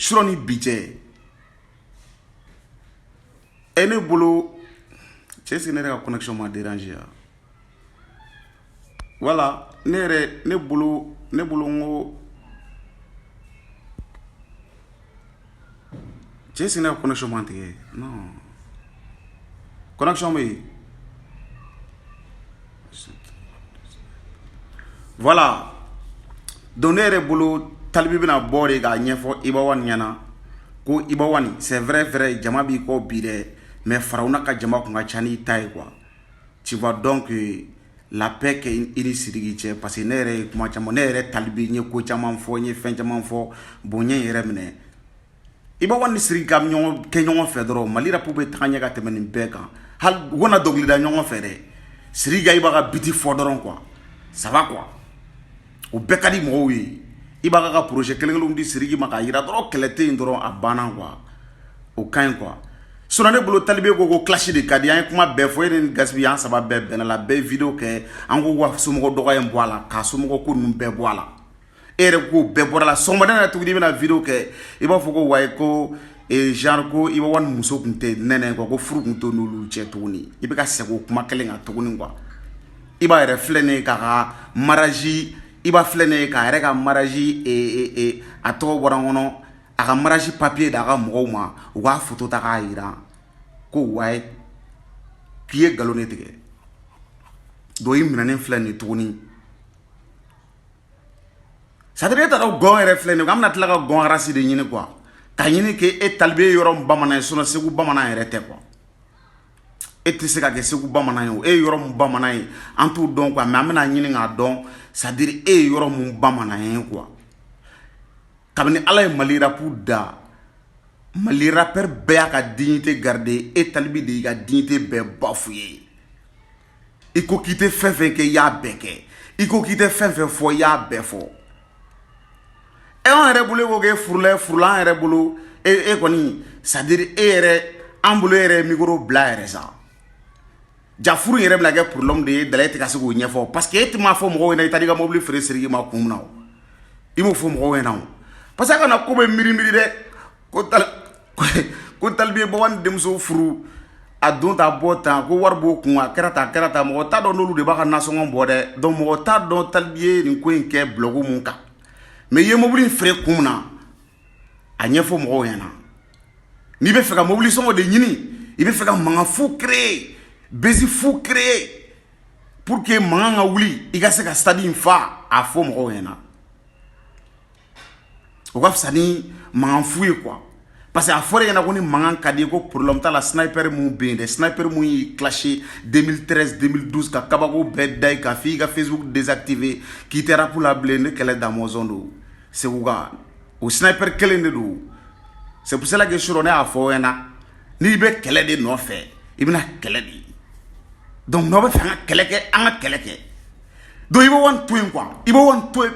suroni budget et ne boulot c'est ce que la connexion m'a dérangé voilà ne boulot ngo c'est ce que la connexion m'a dit non connexion mais voilà donner le boulot talibi bina bore ga nyefo ibawani yana ko ibawani c'est vrai jama bi ko bire mais farauna ka jama ko ngachani tay quoi tu vois donc la paix que ini sidigi che parce que nere kuma chamo nere talibi nye ko chama fo nye fen chama fo bonye yere mine ibawani siriga nyon ke nyon fedro malira pube tanya ga temeni beka hal wona dogli da nyon fere siriga ibaga biti fodoron quoi ça va quoi au bekadi mo wi ibaga ka projet kelengelu ndi sirigi maka yira doro kelete ndoro abana quoi au kan quoi sonane bolo talibé go clash de kadi an kuma be fo yen gasbi an saba be ben la be video ke an go wa sumo do en boala ka sumo ko num be boala ere ko be boala so modana tugdi na video ke iba fo ko way ko e genre ko iba wan muso kunte nene ko furu kunto nulu che tuni ibe ka sego kuma kelenga tuguni quoi iba reflene ka maraji iba flene ka rega maraji e ato borangono aka maraji papier daga moma wa photo ta ka ira ko way kiye galone tege do yimna flene tuni sadre ta go reflene amna tlaga go rasi de nyine quoi ta nyine ke e talbe yorom bamana sona segu bamana rete quoi et se ka ke segu bamana yo e yorom bamana en tout donc quoi mais amna nyine nga don c'est-à-dire e yorom bamana quoi kabini ala ye malira puda malira per be ka dignité garder et talbi de ga dignité be bafoué iko kite fefe ke ya beke iko kite fefe fo ya befo e on rebule go ge furlan rebulu e koni c'est-à-dire ere ambulo ere micro bla ere ça jafuru ere bla ge pour l'homme de dalete ka sego nyefo parce que et ma fo mo na itadi ga mobile frère sirigi ma kumna imo fo mo na parce que na ko be miri de ko talbi bo wan dem so furu adon ta bota ko warbo kun kerata mo ta do nolu de ba na so ngon bode do mo ta do talbi ni ko nke blogu mun ka mais ye mobile frère kumna anya fo mo yana ni be feka mobile so de nyini ibe feka manga fou créer bezi fou créer pour que manga wuli iga se ka stadi fa a fo mo yana o ka fsani mangan fouye quoi parce que a fore yana ko ni mangan kadi ko pour l'homme ta la sniper mu be des sniper mu clashé 2013 2012 ka kabako be dai ka fi ga Facebook désactivé qui était pour la blende qu'elle est dans mon zone c'est ouga au sniper kelende do c'est pour cela que je rone a fo yana ni be kele de no fait ibna kele di donc no be fa kele ke an kele ke do ibo wan twin quoi ibo wan twin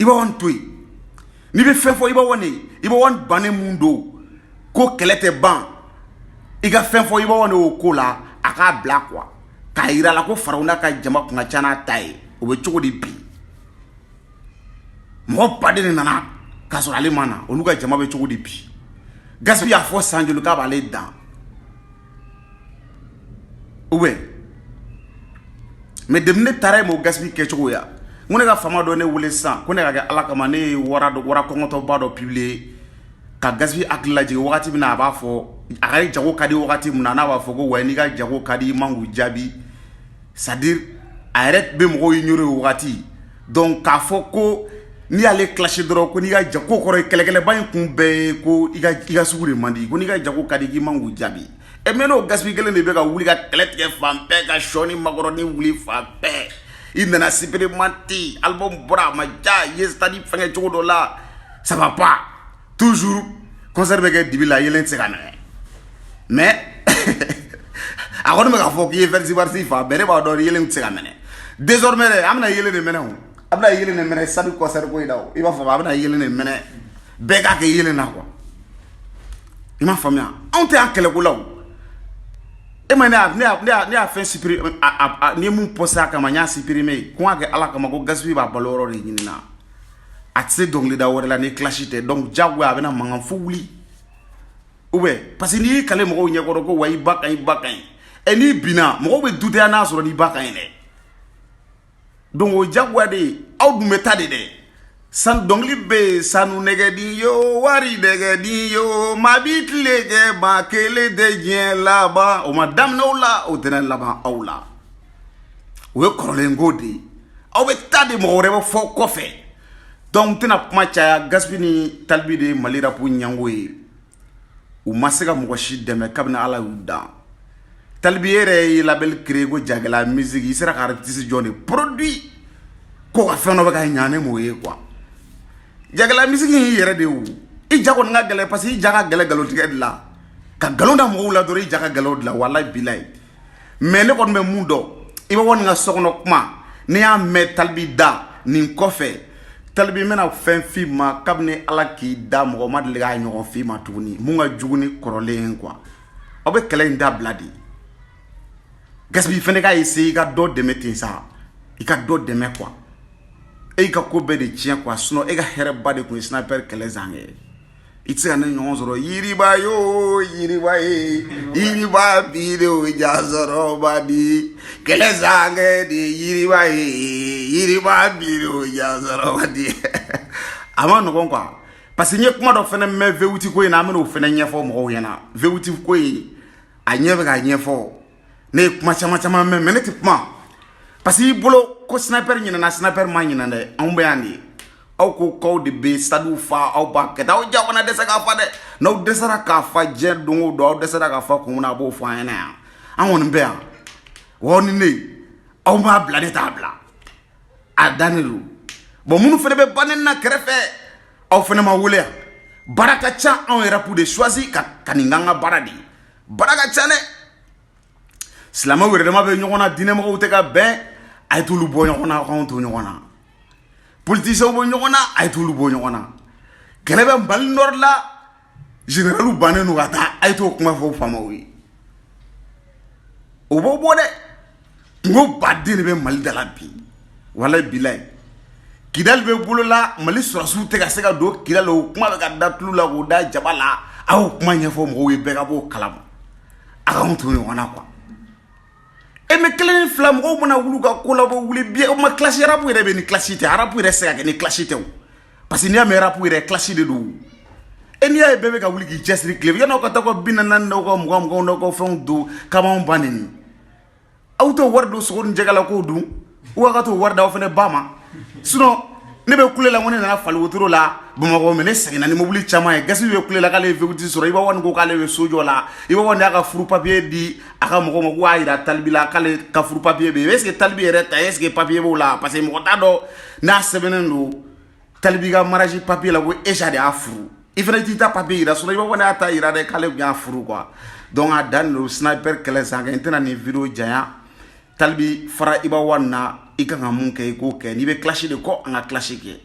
ibo wan twin ni be fefo iba wan bane mundo ko kelete ban iga fefo iba wan o kola aka bla quoi ka ira la ko farauna ka jama kunga chana tai o be choko di bi mo pade ni nana ka so ale mana onu ka jama be choko di bi gaspi a fo sanjulu ka ba le dan owe mais demne tare mo gaspi ke choko ya ngone ga fama do ne wule san ko ne ga ala kama ne wara kongoto ba do publier ka gasbi akla ji wakati bina ba fo agari jago kadi wakati muna na ba fo go wani ga jago kadi mangu jabi c'est-à-dire arrête be mo ignore wakati donc ka fo ko ni ale clash dro ko ni ga jago ko kele ban kumbe ko iga suguri mandi ko ni ga jago kadi gi mangu jabi e meno gasbi gele ne be ga wuli ga klet ke fampe ga shoni magoro ni wuli fampe il n'a pas menti album bra ma ja yes tadi fenge chodo la ça va pas toujours conserver que dibila yelen tsekana mais akon me ga fo ki versi barsi fa bere ba do yelen tsekana désormais amna yelen mena amna yelen mena sabi conserver ko idaw iba fo amna yelen mena be ga ke yelen na quoi ima famia on te akele ko law e ma ne a fait supprimer ni mun posa kama nya supprimer ko ake ala kama ko gasbi ba baloro ri nyina a tɛ se dɔnkilida wɛrɛ la ni classe tɛ donc jagoya a bɛna mankan fo wuli ou bien parce que n'i y'i kale mɔgɔw ɲɛkɔrɔ ko wa i ba ka ɲi et n'i binna mɔgɔw bɛ douter n'a sɔrɔ n'i ba ka ɲi dɛ donc o jagoya de ye aw dun bɛ taa de dɛ san dɔnkili bɛ yen sanu nɛgɛdin yo wari nɛgɛdin yo maa b'i tile kɛ maa kelen tɛ diɲɛ laban o ma daminɛ aw la o tɛna laban aw la o ye kɔrɔlen ko de ye aw bɛ taa de mɔgɔ wɛrɛ bɛ fɔ kɔfɛ donc n tɛna kuma caya Gaspi ni Talibi de ye Mali rap ɲɛngo ye u ma se ka mɔgɔ si dɛmɛ kabini Ala y'u dan Talibi yɛrɛ ye label créé ko Jagɛlɛya musique i sera ka artiste jɔn de produit ko ka fɛn dɔ bɛ ka ɲa ne m'o ye quoi Jagɛlɛya musique y'i yɛrɛ de ye o i ja kɔni ka gɛlɛ parce que i ja ka gɛlɛ nkalontigɛ de la ka nkalon da mɔgɔw la dɔrɔn i ja ka gɛlɛ o de la walayi bilayi mais ne kɔni bɛ mun dɔn i bɛ bɔ nin ka sokɔnɔ kuma ne y'a mɛn Talibi da nin kɔfɛ Talibi n bɛna fɛn f'i ma kabini Ala k'i da mɔgɔ ma deli k'a ɲɔgɔn f'i ma tuguni mun ka jugu ni kɔrɔlen quoi aw bɛ kɛlɛ in dabila de Gaspi fɛnɛ ka essayer i ka dɔ dɛmɛ ten sa i ka dɔ dɛmɛ quoi e ka ko bɛɛ de tiɲɛ quoi sinon e ka hɛrɛba de kun ye Sniper kɛlɛ zan ye i tɛ se ka ne ɲɔgɔn sɔrɔ yiriba yo yiriba ye yiriba bi de o ja sɔrɔ man di kɛlɛ zan de yiriba ye yiriba bi de o ja sɔrɔ man di a ma nɔgɔn quoi parce que n ye kuma dɔ fɛnɛ mɛn VOT ko in na an bɛn'o fɛnɛ ɲɛfɔ mɔgɔw ɲɛna VOT ko in a ɲɛ bɛ ka ɲɛfɔ ne ye kuma caman caman mɛn mais ne tɛ kuma parce que i bolo ko Sniper ɲinana Sniper ma ɲinan dɛ anw bɛ yan de aw ko k'aw de bɛ stade fa aw b'a kɛ tan aw ja fana dɛsɛ k'a fa dɛ n'aw dɛsɛra k'a fa diɲɛ don o don aw dɛsɛra k'a fa kun min na a b'o fɔ an ɲɛna yan an kɔni bɛ yan wa ni ne aw m'a bila ne t'a bila a dannen don bon minnu fana bɛ bannen na kɛrɛfɛ aw fana ma wele yan baara ka ca anw yɛrɛ pour de choisir ka nin k'an ka baara de ye baara ka ca dɛ silamɛw yɛrɛ dama bɛ ɲɔgɔn na diinɛmɔgɔw tɛ ka bɛn a ye t'olu bɔ ɲɔgɔn na k'anw to ɲɔgɔn na politiciens bɔ ɲɔgɔn na a ye t'olu bɔ ɲɔgɔn na kɛlɛ bɛ Mali nord la généraux bannen don ka taa a ye t'o kuma fɔ faamaw ye o b'o bɔ dɛ kungo baden de bɛ Mali da la bi walayi bilayi Kidali bɛ bolo la Mali sɔrɔsiw tɛ ka se ka don Kidali o kuma bɛ ka da tulu la k'o da jaba la a y'o kuma ɲɛfɔ mɔgɔw ye bɛɛ ka b'o kalama a k'anw to ɲɔgɔn na quoi et mais kelen fila mɔgɔw mana wulu ka ko labɔ wuli bien o ma classe rap yɛrɛ bɛ ni classe tɛ rap yɛrɛ se ka kɛ ni classe tɛ o parce que n'i y'a mɛn rap yɛrɛ classe de don et n'i y'a ye bɛɛ bɛ ka wuli k'i cɛsiri tile yan'aw ka taa ka 40 n'aw ka 20 n'aw ka fɛnw don k'anw ban nin aw t'o wari don sogo ni jɛgɛ la k'o dun ou ka t'o wari d'aw fɛnɛ ba ma sinon ne bɛ kule la ko ne nana fali wotoro la Bamakɔ mais ne seginna ni mobili caman ye Gaspi bɛ kule la k'ale ye VOT sɔrɔ Iba One ko k'ale bɛ so jɔ la Iba One y'a ka furu papier di a ka mɔgɔw ma ko a yira Talibi la k'ale ka furu papier bɛ yen est ce que Talibi yɛrɛ ta est ce que papier b'o la parce que mɔgɔ t'a dɔn n'a sɛbɛnnen don Talibi ka mariage papier la ko Echa de y'a furu i fana t'i ta papier yira sinon Iba One y'a ta yira dɛ k'ale y'a furu quoi donc a dannen don Sniper kɛlɛ san n tɛna nin vidéo janya Talibi fara Iba One na i kan ka mun kɛ i k'o kɛ n'i bɛ clash de kɔ an ka clash kɛ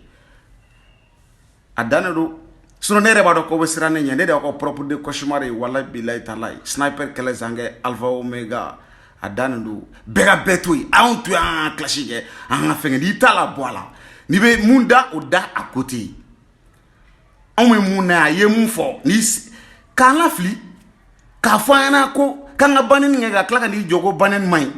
a dannen don sinon ne yɛrɛ b'a dɔn k'o bɛ siran ne ɲɛ ne de y'aw ka propre de cauchemar ye walayi bilayi talayi Sniper kɛlɛ zankɛ Alpha Omega a dannen don bɛɛ ka bɛɛ to yen anw to yen an ka clash kɛ an ka fɛngɛ n'i t'a la bɔ a la n'i bɛ mun da o da a côté anw bɛ mun na yan a ye mun fɔ ni k'an lafili k'a fɔ an ɲɛna ko k'an ka banni kɛ ka tila ka n'i jɔ ko banni man ɲi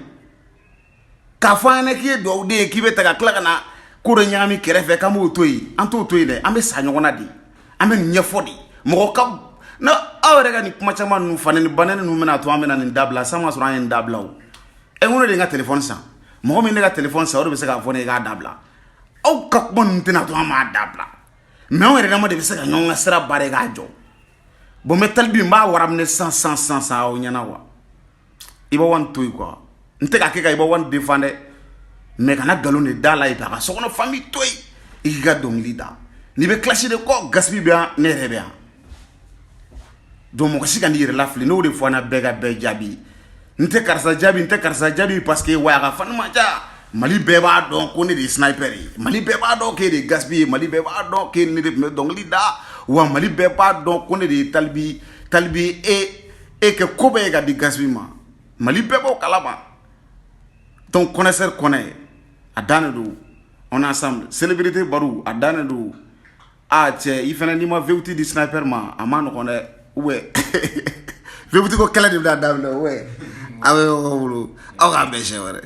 k'a fɔ an ɲɛna k'i ye duwawu den ye k'i bɛ ta ka tila ka na ko dɔ ɲagami kɛrɛfɛ k'an b'o to yen an t'o to yen dɛ an bɛ sa ɲɔgɔn na de an bɛ nin ɲɛfɔ de mɔgɔ ka na aw yɛrɛ ka nin kuma caman ninnu fani ni banni ninnu bɛna to an bɛna nin dabila san ma sɔrɔ an ye nin dabila o e n ko ne de ye n ka téléphone san mɔgɔ min ne ka téléphone san o de bɛ se k'a fɔ ne ye k'a dabila aw ka kuma ninnu tɛna to an b'a dabila mais anw yɛrɛ dama de bɛ se ka ɲɔgɔn ka sira baara k'a jɔ bon mais Talibi n b'a waraminɛ san aw ɲɛna wa Iba One to yen quoi n tɛ ka kɛ ka Iba One défend dɛ mais kana galon de da la ye a ka sokɔnɔ famille to yen i k'i ka dɔnkili da n'i bɛ clash de kɔ Gaspi bɛ yan ne yɛrɛ bɛ yan donc mɔgɔ si ka n'i yɛrɛ lafili n'o de fɔ an na bɛɛ ka bɛɛ jaabi n tɛ karisa jaabi parce que wa a ka fani man ca Mali bɛɛ b'a dɔn ko ne de ye Sniper ye Mali bɛɛ b'a dɔn k'e de ye Gaspi ye Mali bɛɛ b'a dɔn k'e ne de tun bɛ dɔnkili da wa Mali bɛɛ b'a dɔn ko ne de ye Talibi e kɛ ko bɛɛ ye ka di Gaspi ma Mali bɛɛ b'o kalama donc connaisseur connaît a dannen don On est ensemble. Célébrité Barou, à Danedou. Ah, tiens, il fait un niveau VOT du sniper, ma. À man, on est. Ouais. VOT, quoi, quelle est la dame, ouais. Ah, ouais, oh, ah, ouais,